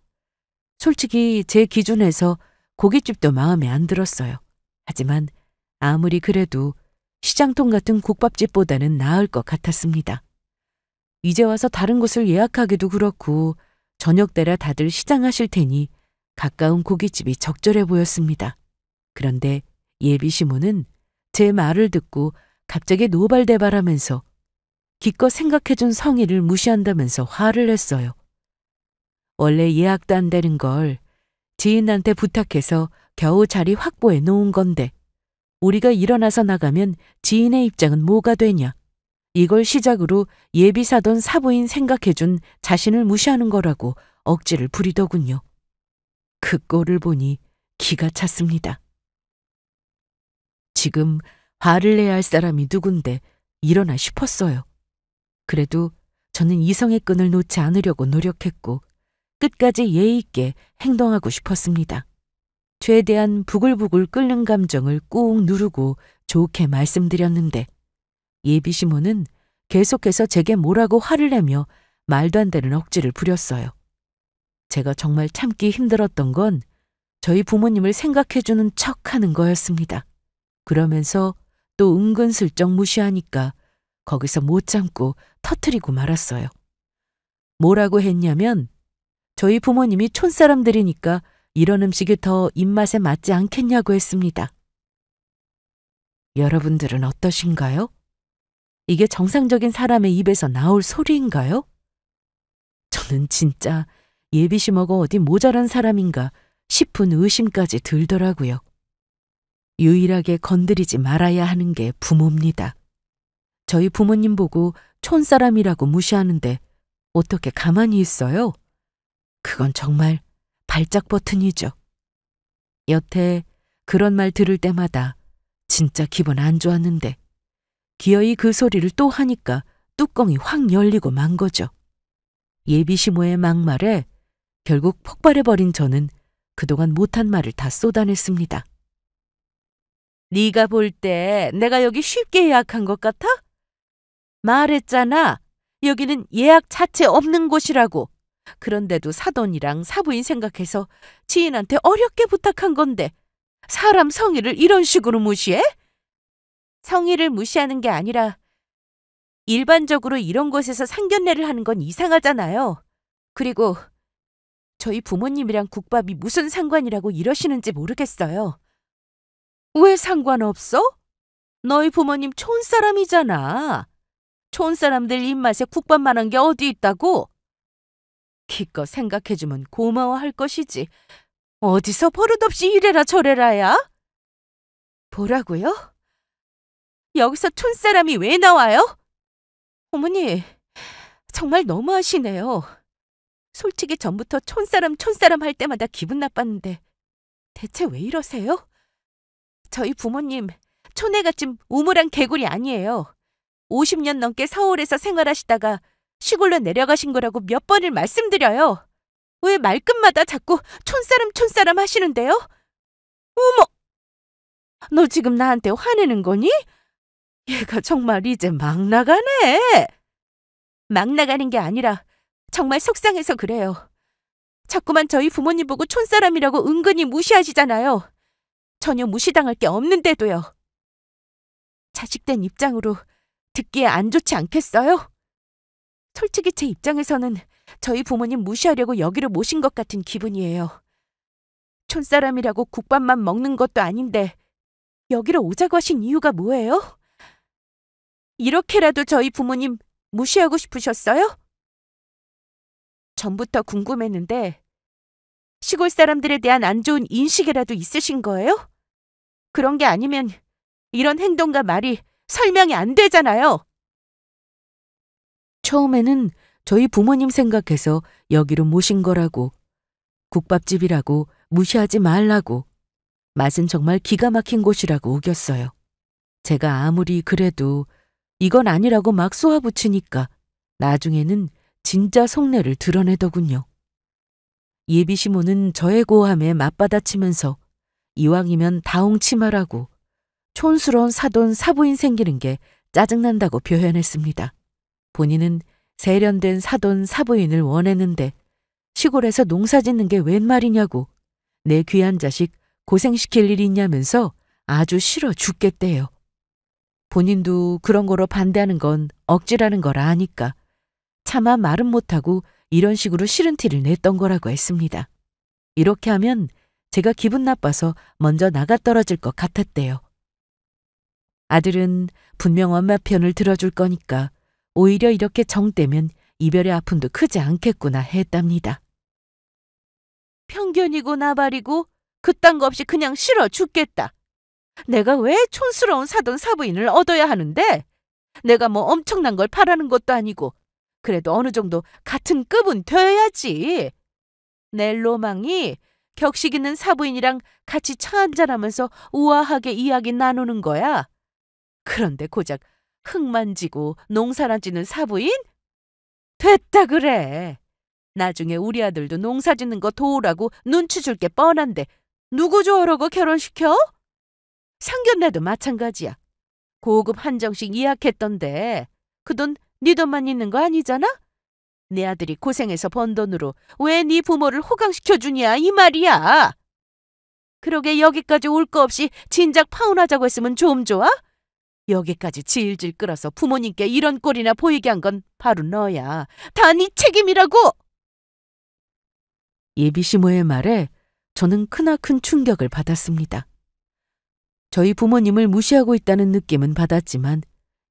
솔직히 제 기준에서 고깃집도 마음에 안 들었어요. 하지만 아무리 그래도 시장통 같은 국밥집보다는 나을 것 같았습니다. 이제 와서 다른 곳을 예약하기도 그렇고 저녁 때라 다들 시장하실 테니 가까운 고깃집이 적절해 보였습니다. 그런데 예비 시모는 제 말을 듣고 갑자기 노발대발하면서 기껏 생각해준 성의를 무시한다면서 화를 냈어요. 원래 예약도 안 되는 걸 지인한테 부탁해서 겨우 자리 확보해 놓은 건데 우리가 일어나서 나가면 지인의 입장은 뭐가 되냐. 이걸 시작으로 예비 사돈 사부인 생각해준 자신을 무시하는 거라고 억지를 부리더군요. 그 꼴을 보니 기가 찼습니다. 지금 화를 내야 할 사람이 누군데 일어나 싶었어요. 그래도 저는 이성의 끈을 놓지 않으려고 노력했고 끝까지 예의 있게 행동하고 싶었습니다. 최대한 부글부글 끓는 감정을 꾹 누르고 좋게 말씀드렸는데 예비 시모는 계속해서 제게 뭐라고 화를 내며 말도 안 되는 억지를 부렸어요. 제가 정말 참기 힘들었던 건 저희 부모님을 생각해주는 척하는 거였습니다. 그러면서 또 은근슬쩍 무시하니까 거기서 못 참고 터트리고 말았어요. 뭐라고 했냐면 저희 부모님이 촌사람들이니까 이런 음식이 더 입맛에 맞지 않겠냐고 했습니다. 여러분들은 어떠신가요? 이게 정상적인 사람의 입에서 나올 소리인가요? 저는 진짜 예비시모가 어디 모자란 사람인가 싶은 의심까지 들더라고요. 유일하게 건드리지 말아야 하는 게 부모입니다. 저희 부모님 보고 촌사람이라고 무시하는데 어떻게 가만히 있어요? 그건 정말 발작 버튼이죠. 여태 그런 말 들을 때마다 진짜 기분 안 좋았는데 기어이 그 소리를 또 하니까 뚜껑이 확 열리고 만 거죠. 예비 시모의 막말에 결국 폭발해버린 저는 그동안 못한 말을 다 쏟아냈습니다. 네가 볼 때 내가 여기 쉽게 예약한 것 같아? 말했잖아. 여기는 예약 자체 없는 곳이라고. 그런데도 사돈이랑 사부인 생각해서 지인한테 어렵게 부탁한 건데 사람 성의를 이런 식으로 무시해? 성의를 무시하는 게 아니라 일반적으로 이런 곳에서 상견례를 하는 건 이상하잖아요. 그리고 저희 부모님이랑 국밥이 무슨 상관이라고 이러시는지 모르겠어요. 왜 상관없어? 너희 부모님 촌사람이잖아. 촌사람들 입맛에 국밥만한 게 어디 있다고? 기껏 생각해주면 고마워할 것이지. 어디서 버릇없이 이래라 저래라야? 뭐라고요? 여기서 촌사람이 왜 나와요? 어머니, 정말 너무하시네요. 솔직히 전부터 촌사람 할 때마다 기분 나빴는데 대체 왜 이러세요? 저희 부모님 촌애같은 우물안 개구리 아니에요. 50년 넘게 서울에서 생활하시다가 시골로 내려가신 거라고 몇 번을 말씀드려요. 왜 말끝마다 자꾸 촌사람 하시는데요? 어머! 너 지금 나한테 화내는 거니? 얘가 정말 이제 막 나가네. 막 나가는 게 아니라 정말 속상해서 그래요. 자꾸만 저희 부모님 보고 촌사람이라고 은근히 무시하시잖아요. 전혀 무시당할 게 없는데도요. 자식된 입장으로 듣기에 안 좋지 않겠어요? 솔직히 제 입장에서는 저희 부모님 무시하려고 여기로 모신 것 같은 기분이에요. 촌사람이라고 국밥만 먹는 것도 아닌데 여기로 오자고 하신 이유가 뭐예요? 이렇게라도 저희 부모님 무시하고 싶으셨어요? 전부터 궁금했는데 시골 사람들에 대한 안 좋은 인식이라도 있으신 거예요? 그런 게 아니면 이런 행동과 말이 설명이 안 되잖아요. 처음에는 저희 부모님 생각해서 여기로 모신 거라고, 국밥집이라고 무시하지 말라고, 맛은 정말 기가 막힌 곳이라고 우겼어요. 제가 아무리 그래도 이건 아니라고 막 쏘아붙이니까 나중에는 진짜 속내를 드러내더군요. 예비 시모는 저의 고함에 맞받아치면서 이왕이면 다홍치마라고 촌스러운 사돈 사부인 생기는 게 짜증난다고 표현했습니다. 본인은 세련된 사돈 사부인을 원했는데 시골에서 농사 짓는 게 웬 말이냐고 내 귀한 자식 고생시킬 일이 있냐면서 아주 싫어 죽겠대요. 본인도 그런 거로 반대하는 건 억지라는 걸 아니까 차마 말은 못하고 이런 식으로 싫은 티를 냈던 거라고 했습니다. 이렇게 하면 제가 기분 나빠서 먼저 나가 떨어질 것 같았대요. 아들은 분명 엄마 편을 들어줄 거니까 오히려 이렇게 정떼면 이별의 아픔도 크지 않겠구나 했답니다. 편견이고 나발이고 그딴 거 없이 그냥 싫어 죽겠다. 내가 왜 촌스러운 사돈 사부인을 얻어야 하는데? 내가 뭐 엄청난 걸 바라는 것도 아니고 그래도 어느 정도 같은 급은 돼야지. 내 로망이 격식 있는 사부인이랑 같이 차 한잔하면서 우아하게 이야기 나누는 거야. 그런데 고작 흙 만지고 농사나 지는 사부인? 됐다 그래. 나중에 우리 아들도 농사 짓는 거 도우라고 눈치 줄 게 뻔한데 누구 좋으라고 결혼시켜? 상견례도 마찬가지야. 고급 한정식 예약했던데 그 돈 네 돈만 있는 거 아니잖아? 내 아들이 고생해서 번 돈으로 왜 네 부모를 호강시켜주냐 이 말이야. 그러게 여기까지 올 거 없이 진작 파혼하자고 했으면 좀 좋아? 여기까지 질질 끌어서 부모님께 이런 꼴이나 보이게 한 건 바로 너야. 다 네 책임이라고! 예비 시모의 말에 저는 크나큰 충격을 받았습니다. 저희 부모님을 무시하고 있다는 느낌은 받았지만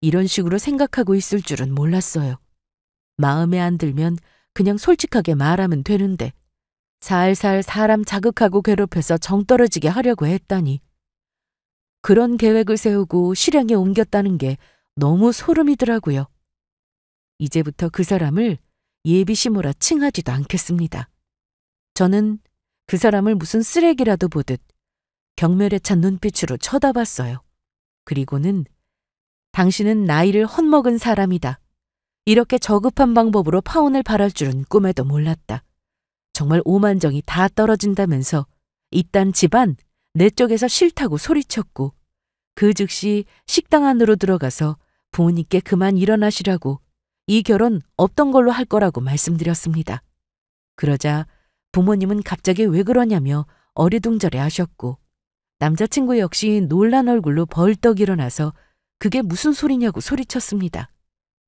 이런 식으로 생각하고 있을 줄은 몰랐어요. 마음에 안 들면 그냥 솔직하게 말하면 되는데 살살 사람 자극하고 괴롭혀서 정 떨어지게 하려고 했다니. 그런 계획을 세우고 실행에 옮겼다는 게 너무 소름이더라고요. 이제부터 그 사람을 예비 시모라 칭하지도 않겠습니다. 저는 그 사람을 무슨 쓰레기라도 보듯 경멸에 찬 눈빛으로 쳐다봤어요. 그리고는 당신은 나이를 헛먹은 사람이다. 이렇게 저급한 방법으로 파혼을 바랄 줄은 꿈에도 몰랐다. 정말 오만정이 다 떨어진다면서 이딴 집안 내 쪽에서 싫다고 소리쳤고 그 즉시 식당 안으로 들어가서 부모님께 그만 일어나시라고 이 결혼 없던 걸로 할 거라고 말씀드렸습니다. 그러자 부모님은 갑자기 왜 그러냐며 어리둥절해 하셨고 남자친구 역시 놀란 얼굴로 벌떡 일어나서 그게 무슨 소리냐고 소리쳤습니다.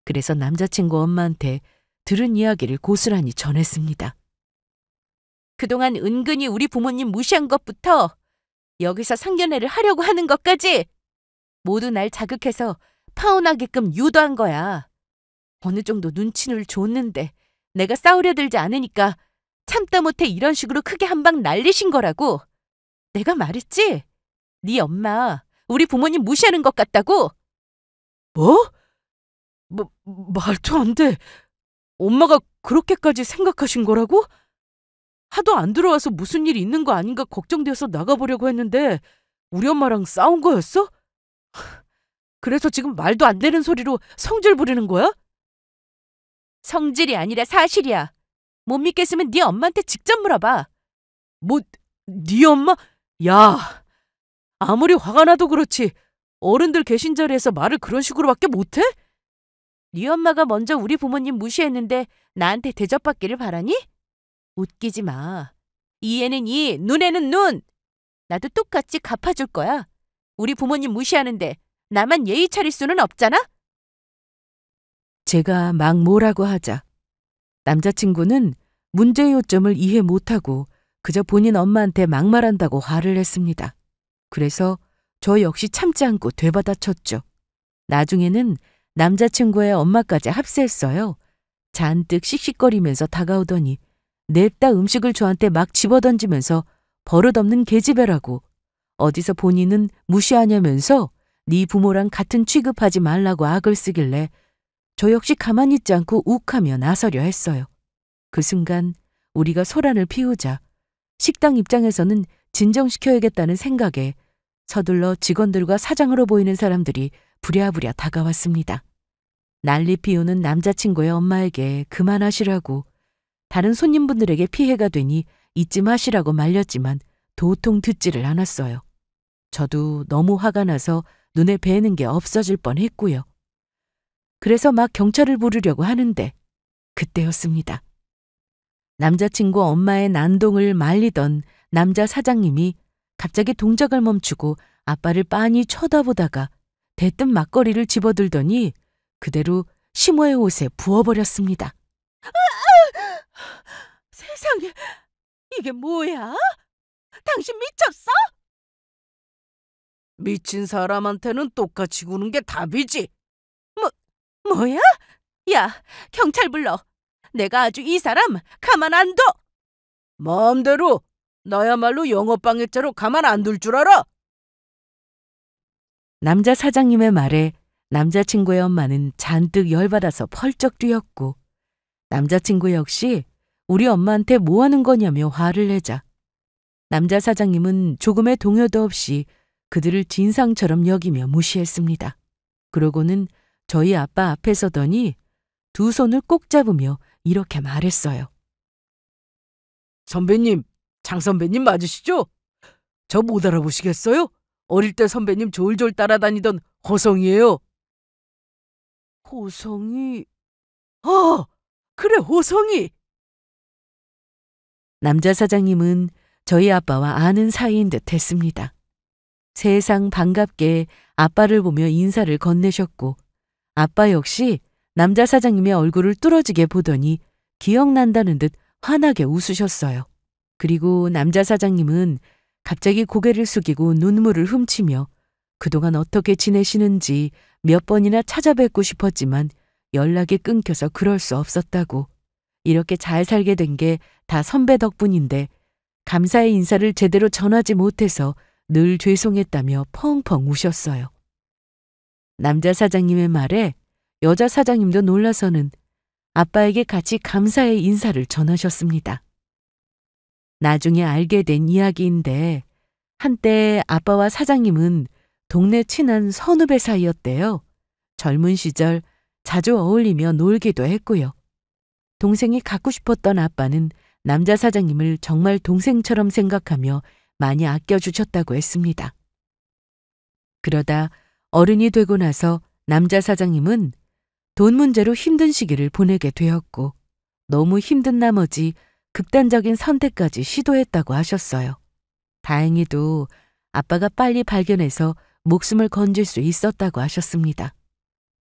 그래서 남자친구 엄마한테 들은 이야기를 고스란히 전했습니다. 그동안 은근히 우리 부모님 무시한 것부터 여기서 상견례를 하려고 하는 것까지 모두 날 자극해서 파혼하게끔 유도한 거야. 어느 정도 눈치를 줬는데 내가 싸우려 들지 않으니까 참다 못해 이런 식으로 크게 한 방 날리신 거라고. 내가 말했지? 네 엄마 우리 부모님 무시하는 것 같다고. 뭐? 말도 안 돼. 엄마가 그렇게까지 생각하신 거라고? 하도 안 들어와서 무슨 일이 있는 거 아닌가 걱정돼서 나가보려고 했는데 우리 엄마랑 싸운 거였어? 그래서 지금 말도 안 되는 소리로 성질 부리는 거야? 성질이 아니라 사실이야. 못 믿겠으면 네 엄마한테 직접 물어봐. 뭐, 네 엄마? 야, 아무리 화가 나도 그렇지 어른들 계신 자리에서 말을 그런 식으로밖에 못해? 네 엄마가 먼저 우리 부모님 무시했는데 나한테 대접받기를 바라니? 웃기지 마. 이에는 이, 눈에는 눈. 나도 똑같이 갚아줄 거야. 우리 부모님 무시하는데 나만 예의 차릴 수는 없잖아? 제가 막 뭐라고 하자 남자친구는 문제의 요점을 이해 못하고 그저 본인 엄마한테 막말한다고 화를 냈습니다. 그래서 저 역시 참지 않고 되받아쳤죠. 나중에는 남자친구의 엄마까지 합세했어요. 잔뜩 씩씩거리면서 다가오더니 냅다 음식을 저한테 막 집어던지면서 버릇없는 계집애라고, 어디서 본인은 무시하냐면서 네 부모랑 같은 취급하지 말라고 악을 쓰길래 저 역시 가만히 있지 않고 욱하며 나서려 했어요. 그 순간 우리가 소란을 피우자 식당 입장에서는 진정시켜야겠다는 생각에 서둘러 직원들과 사장으로 보이는 사람들이 부랴부랴 다가왔습니다. 난리 피우는 남자친구의 엄마에게 그만하시라고, 다른 손님분들에게 피해가 되니 잊지 마시라고 말렸지만 도통 듣지를 않았어요. 저도 너무 화가 나서 눈에 뵈는 게 없어질 뻔했고요. 그래서 막 경찰을 부르려고 하는데 그때였습니다. 남자친구 엄마의 난동을 말리던 남자 사장님이 갑자기 동작을 멈추고 아빠를 빤히 쳐다보다가 대뜸 막걸리를 집어들더니 그대로 시모의 옷에 부어버렸습니다. 세상에, 이게 뭐야? 당신 미쳤어? 미친 사람한테는 똑같이 구는 게 답이지. 뭐야? 야, 경찰 불러. 내가 아주 이 사람 가만 안 둬. 마음대로. 나야말로 영업방해죄로 가만 안 둘 줄 알아? 남자 사장님의 말에 남자친구의 엄마는 잔뜩 열받아서 펄쩍 뛰었고, 남자친구 역시 우리 엄마한테 뭐 하는 거냐며 화를 내자 남자 사장님은 조금의 동요도 없이 그들을 진상처럼 여기며 무시했습니다. 그러고는 저희 아빠 앞에 서더니 두 손을 꼭 잡으며 이렇게 말했어요. 선배님, 장 선배님 맞으시죠? 저 못 알아보시겠어요? 어릴 때 선배님 졸졸 따라다니던 호성이에요. 호성이? 아, 그래, 호성이. 남자 사장님은 저희 아빠와 아는 사이인 듯 했습니다. 세상 반갑게 아빠를 보며 인사를 건네셨고, 아빠 역시 남자 사장님의 얼굴을 뚫어지게 보더니 기억난다는 듯 환하게 웃으셨어요. 그리고 남자 사장님은 갑자기 고개를 숙이고 눈물을 훔치며 그동안 어떻게 지내시는지 몇 번이나 찾아뵙고 싶었지만 연락이 끊겨서 그럴 수 없었다고, 이렇게 잘 살게 된 게 다 선배 덕분인데 감사의 인사를 제대로 전하지 못해서 늘 죄송했다며 펑펑 우셨어요. 남자 사장님의 말에 여자 사장님도 놀라서는 아빠에게 같이 감사의 인사를 전하셨습니다. 나중에 알게 된 이야기인데 한때 아빠와 사장님은 동네 친한 선후배 사이였대요. 젊은 시절 자주 어울리며 놀기도 했고요. 동생이 갖고 싶었던 아빠는 남자 사장님을 정말 동생처럼 생각하며 많이 아껴주셨다고 했습니다. 그러다 어른이 되고 나서 남자 사장님은 돈 문제로 힘든 시기를 보내게 되었고 너무 힘든 나머지 극단적인 선택까지 시도했다고 하셨어요. 다행히도 아빠가 빨리 발견해서 목숨을 건질 수 있었다고 하셨습니다.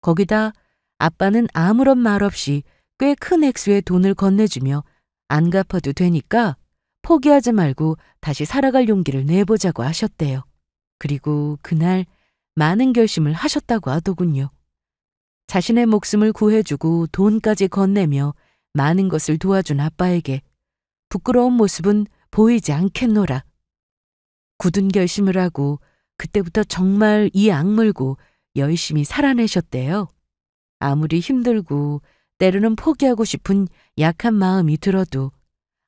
거기다 아빠는 아무런 말 없이 꽤 큰 액수의 돈을 건네주며 안 갚아도 되니까 포기하지 말고 다시 살아갈 용기를 내보자고 하셨대요. 그리고 그날 많은 결심을 하셨다고 하더군요. 자신의 목숨을 구해주고 돈까지 건네며 많은 것을 도와준 아빠에게 부끄러운 모습은 보이지 않겠노라. 굳은 결심을 하고 그때부터 정말 이 악물고 열심히 살아내셨대요. 아무리 힘들고 때로는 포기하고 싶은 약한 마음이 들어도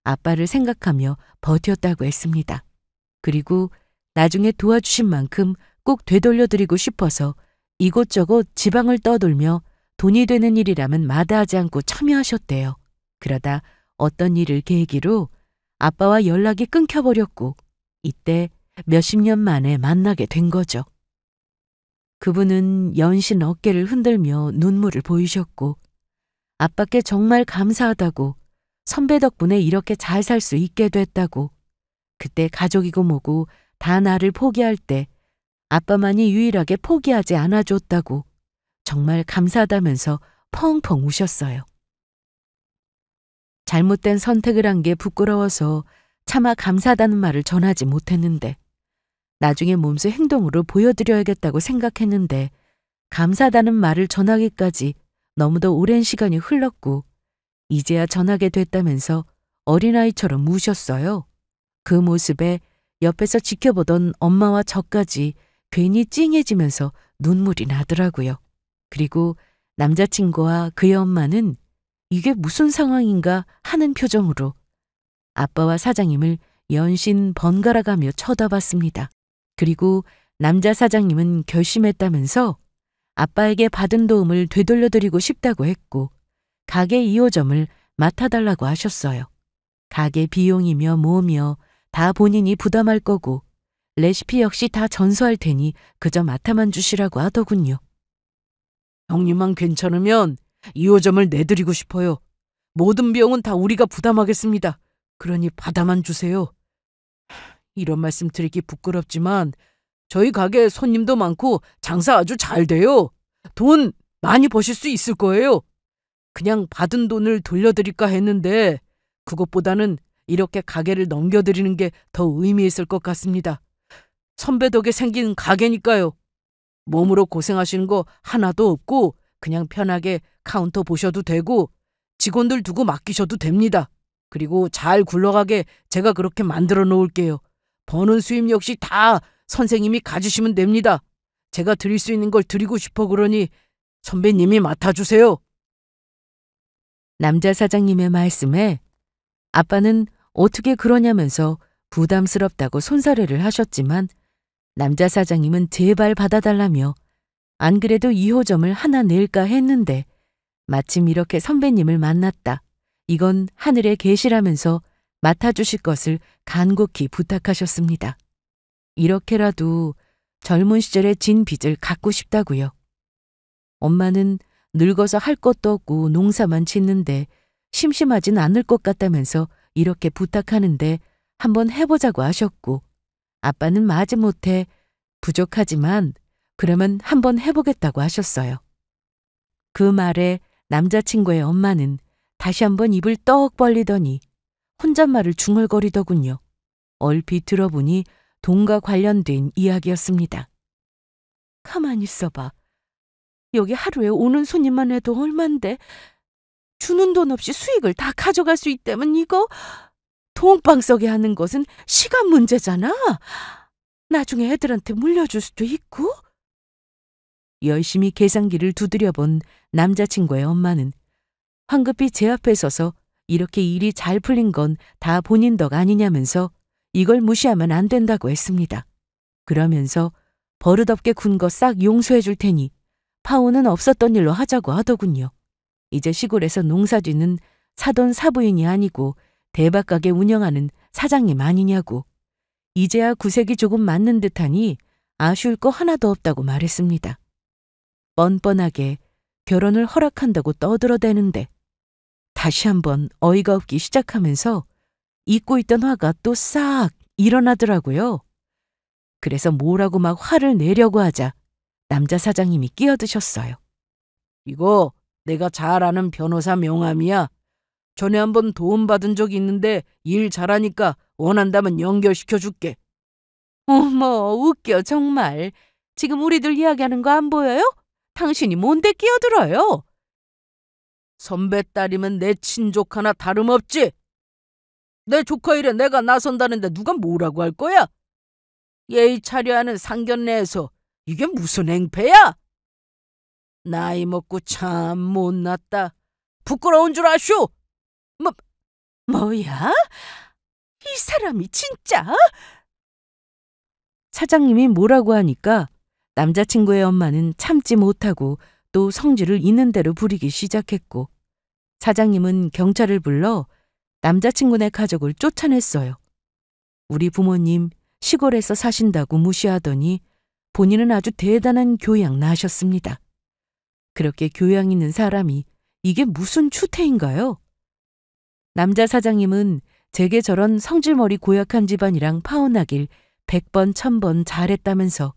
아빠를 생각하며 버텼다고 했습니다. 그리고 나중에 도와주신 만큼 꼭 되돌려드리고 싶어서 이곳저곳 지방을 떠돌며 돈이 되는 일이라면 마다하지 않고 참여하셨대요. 그러다 어떤 일을 계기로 아빠와 연락이 끊겨버렸고 이때 몇십 년 만에 만나게 된 거죠. 그분은 연신 어깨를 흔들며 눈물을 보이셨고 아빠께 정말 감사하다고, 선배 덕분에 이렇게 잘 살 수 있게 됐다고, 그때 가족이고 뭐고 다 나를 포기할 때 아빠만이 유일하게 포기하지 않아줬다고 정말 감사하다면서 펑펑 우셨어요. 잘못된 선택을 한 게 부끄러워서 차마 감사하다는 말을 전하지 못했는데 나중에 몸소 행동으로 보여드려야겠다고 생각했는데 감사하다는 말을 전하기까지 너무도 오랜 시간이 흘렀고 이제야 전하게 됐다면서 어린아이처럼 우셨어요. 그 모습에 옆에서 지켜보던 엄마와 저까지 괜히 찡해지면서 눈물이 나더라고요. 그리고 남자친구와 그의 엄마는 이게 무슨 상황인가 하는 표정으로 아빠와 사장님을 연신 번갈아가며 쳐다봤습니다. 그리고 남자 사장님은 결심했다면서 아빠에게 받은 도움을 되돌려드리고 싶다고 했고 가게 2호점을 맡아달라고 하셨어요. 가게 비용이며 뭐며 다 본인이 부담할 거고 레시피 역시 다 전수할 테니 그저 맡아만 주시라고 하더군요. 형님만 괜찮으면 2호점을 내드리고 싶어요. 모든 비용은 다 우리가 부담하겠습니다. 그러니 받아만 주세요. 이런 말씀 드리기 부끄럽지만 저희 가게 손님도 많고 장사 아주 잘 돼요. 돈 많이 버실 수 있을 거예요. 그냥 받은 돈을 돌려드릴까 했는데 그것보다는 이렇게 가게를 넘겨드리는 게 더 의미 있을 것 같습니다. 선배 덕에 생긴 가게니까요. 몸으로 고생하시는 거 하나도 없고 그냥 편하게 카운터 보셔도 되고 직원들 두고 맡기셔도 됩니다. 그리고 잘 굴러가게 제가 그렇게 만들어 놓을게요. 버는 수입 역시 다 선생님이 가지시면 됩니다. 제가 드릴 수 있는 걸 드리고 싶어 그러니 선배님이 맡아주세요. 남자 사장님의 말씀에 아빠는 어떻게 그러냐면서 부담스럽다고 손사래를 하셨지만 남자 사장님은 제발 받아달라며 안 그래도 2호점을 하나 낼까 했는데 마침 이렇게 선배님을 만났다. 이건 하늘의 계시라면서 맡아주실 것을 간곡히 부탁하셨습니다. 이렇게라도 젊은 시절의 진 빚을 갚고 싶다고요. 엄마는 늙어서 할 것도 없고 농사만 짓는데 심심하진 않을 것 같다면서 이렇게 부탁하는데 한번 해보자고 하셨고 아빠는 마지못해 부족하지만 그러면 한번 해보겠다고 하셨어요. 그 말에 남자친구의 엄마는 다시 한번 입을 떡 벌리더니 혼잣말을 중얼거리더군요. 얼핏 들어보니 돈과 관련된 이야기였습니다. 가만히 있어봐. 여기 하루에 오는 손님만 해도 얼만데 주는 돈 없이 수익을 다 가져갈 수 있다면 이거 돈방 썩게 하는 것은 시간 문제잖아. 나중에 애들한테 물려줄 수도 있고. 열심히 계산기를 두드려본 남자친구의 엄마는 황급히 제 앞에 서서 이렇게 일이 잘 풀린 건 다 본인 덕 아니냐면서 이걸 무시하면 안 된다고 했습니다. 그러면서 버릇없게 군 거 싹 용서해 줄 테니 파혼은 없었던 일로 하자고 하더군요. 이제 시골에서 농사짓는 사돈 사부인이 아니고 대박가게 운영하는 사장님 아니냐고. 이제야 구색이 조금 맞는 듯하니 아쉬울 거 하나도 없다고 말했습니다. 뻔뻔하게 결혼을 허락한다고 떠들어대는데 다시 한번 어이가 없기 시작하면서 잊고 있던 화가 또 싹 일어나더라고요. 그래서 뭐라고 막 화를 내려고 하자 남자 사장님이 끼어드셨어요. 이거 내가 잘 아는 변호사 명함이야. 전에 한번 도움받은 적 있는데 일 잘하니까 원한다면 연결시켜줄게. 어머, 웃겨 정말. 지금 우리들 이야기하는 거 안 보여요? 당신이 뭔데 끼어들어요? 선배 딸이면 내 친족 하나 다름없지. 내 조카 일에 내가 나선다는데 누가 뭐라고 할 거야? 예의 차려야 하는 상견례에서 이게 무슨 행패야? 나이 먹고 참 못났다. 부끄러운 줄 아쇼? 뭐야? 이 사람이 진짜? 사장님이 뭐라고 하니까 남자친구의 엄마는 참지 못하고 또 성질을 있는 대로 부리기 시작했고 사장님은 경찰을 불러 남자친구네 가족을 쫓아냈어요. 우리 부모님 시골에서 사신다고 무시하더니 본인은 아주 대단한 교양 나셨습니다. 그렇게 교양 있는 사람이 이게 무슨 추태인가요? 남자 사장님은 제게 저런 성질머리 고약한 집안이랑 파혼하길 100번 1000번 잘했다면서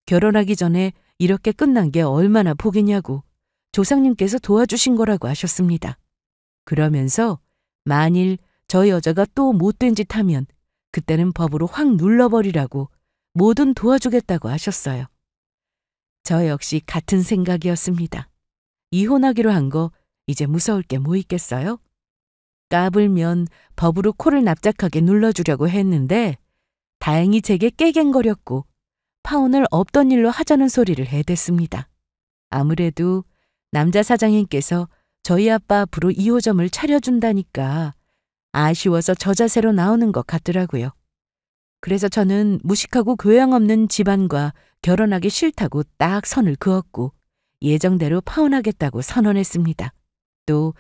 결혼하기 전에 이렇게 끝난 게 얼마나 복이냐고 조상님께서 도와주신 거라고 하셨습니다. 그러면서 만일 저 여자가 또 못된 짓 하면 그때는 법으로 확 눌러버리라고 뭐든 도와주겠다고 하셨어요. 저 역시 같은 생각이었습니다. 이혼하기로 한 거 이제 무서울 게 뭐 있겠어요? 까불면 법으로 코를 납작하게 눌러주려고 했는데 다행히 제게 깨갱거렸고 파혼을 없던 일로 하자는 소리를 해댔습니다. 아무래도 남자 사장님께서 저희 아빠 앞으로 2호점을 차려준다니까 아쉬워서 저 자세로 나오는 것 같더라고요. 그래서 저는 무식하고 교양 없는 집안과 결혼하기 싫다고 딱 선을 그었고 예정대로 파혼하겠다고 선언했습니다. 또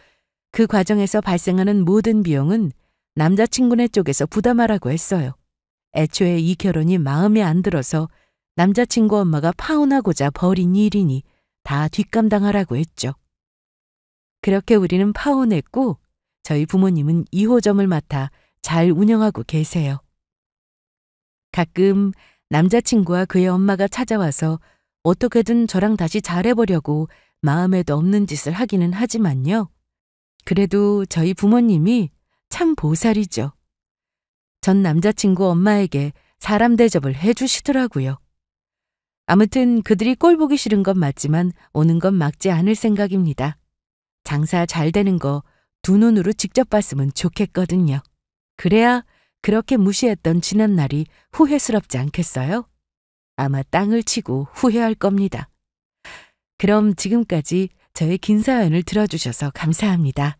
그 과정에서 발생하는 모든 비용은 남자친구네 쪽에서 부담하라고 했어요. 애초에 이 결혼이 마음에 안 들어서 남자친구 엄마가 파혼하고자 벌인 일이니 다 뒷감당하라고 했죠. 그렇게 우리는 파혼했고 저희 부모님은 2호점을 맡아 잘 운영하고 계세요. 가끔 남자친구와 그의 엄마가 찾아와서 어떻게든 저랑 다시 잘해보려고 마음에도 없는 짓을 하기는 하지만요. 그래도 저희 부모님이 참 보살이죠. 전 남자친구 엄마에게 사람 대접을 해주시더라고요. 아무튼 그들이 꼴 보기 싫은 건 맞지만 오는 건 막지 않을 생각입니다. 장사 잘 되는 거 두 눈으로 직접 봤으면 좋겠거든요. 그래야 그렇게 무시했던 지난 날이 후회스럽지 않겠어요? 아마 땅을 치고 후회할 겁니다. 그럼 지금까지 저의 긴 사연을 들어주셔서 감사합니다.